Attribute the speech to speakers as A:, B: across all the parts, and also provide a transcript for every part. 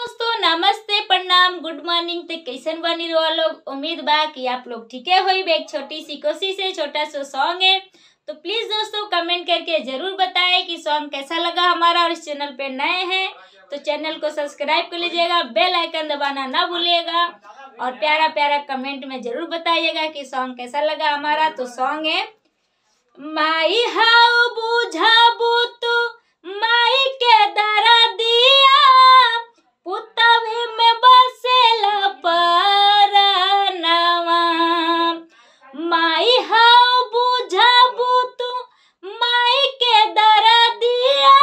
A: दोस्तों नमस्ते प्रणाम गुड मॉर्निंग। तो कैसन बनी रहो लोग, उम्मीद बा कि आप लोग ठीक है होई। एक छोटी सी कोशिश है, छोटा सा सॉन्ग है, तो प्लीज दोस्तों कमेंट करके जरूर बताएं कि सॉन्ग कैसा लगा हमारा। और इस चैनल पे नए हैं तो चैनल को सब्सक्राइब कर लीजिएगा, बेल आइकन दबाना ना भूलिएगा और प्यारा प्यारा कमेंट में जरूर बताइएगा कि सॉन्ग कैसा लगा हमारा। तो सॉन्ग है माई हाउ बुझाबू तू माई के दरा दिया, पुतवे में बसेला परनवा। माई हाउ बुझाबू तू माई के दरा दिया,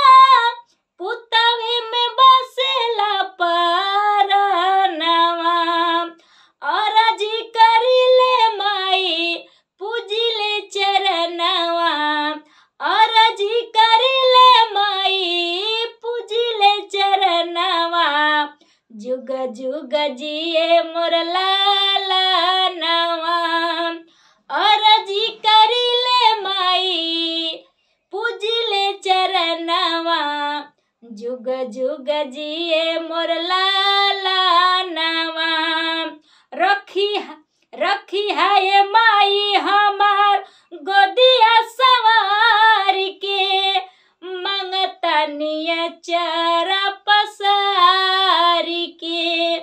A: पुतवे में बसेला परनवा। और जी करिले माई पूजिले चरणवा, और जी करिले माई पूजिले चरणवा। जुग जुग जिए मोर लाला नवा, और जी करिले माई पूजिले चरणवा। जुग जुग जिए मोर लाला नवा। रखी है ये माई हमार गोदिया सवार के, मंगतनिया चरा पसार के।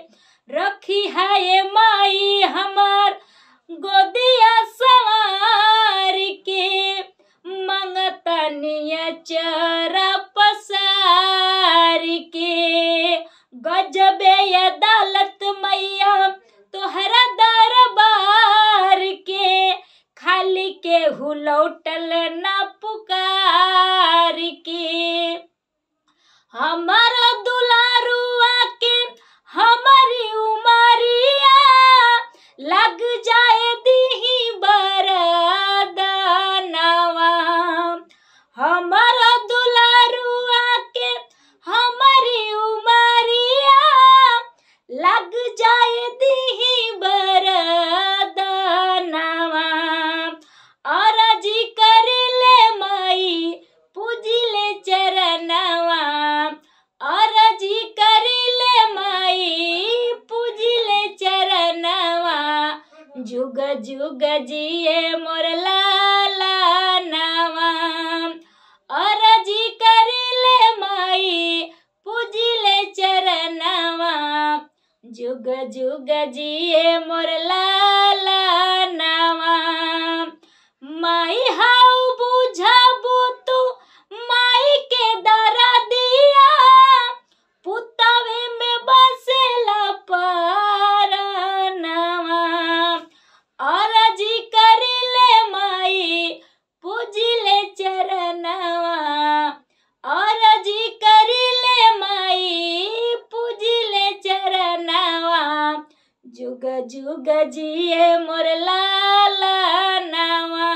A: रखी है ये माई हमार गोदिया सवार के, मंगतनिया चरा पसार के। गजबे अदालत मैया तोहरा दरबार के, खाली के हुलौटल ना पुकार के। हमारा दुलारुआ के हमारी उमरिया, लग जाए दीही बरदनवा। हमारा दुलारुआ के हमारी उमरिया, लग जाए दीही बरदनवा। और जी करिले माई पूजिले चरणवा, और जी करिले माई पूजिले चरणवा। जुग जुग जिए मोर लाला नवा, और जी करिले माई पूजिले चरणवा। जुग जुग जिए मोर लाला नवा। माई हाउ बुझाबू तू माई के दरा दिया, पुतवे में बसेला परनवा। और जी करिले माई पूजिले चरणवा, और जी करिले माई पूजिले चरणवा। जुग जुग जिए मोर लाला नवा।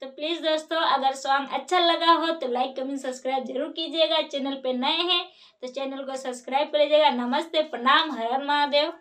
A: तो प्लीज दोस्तों अगर सॉन्ग अच्छा लगा हो तो लाइक कमेंट सब्सक्राइब जरूर कीजिएगा। चैनल पे नए हैं तो चैनल को सब्सक्राइब कर लीजिएगा। नमस्ते प्रणाम, हर हर महादेव।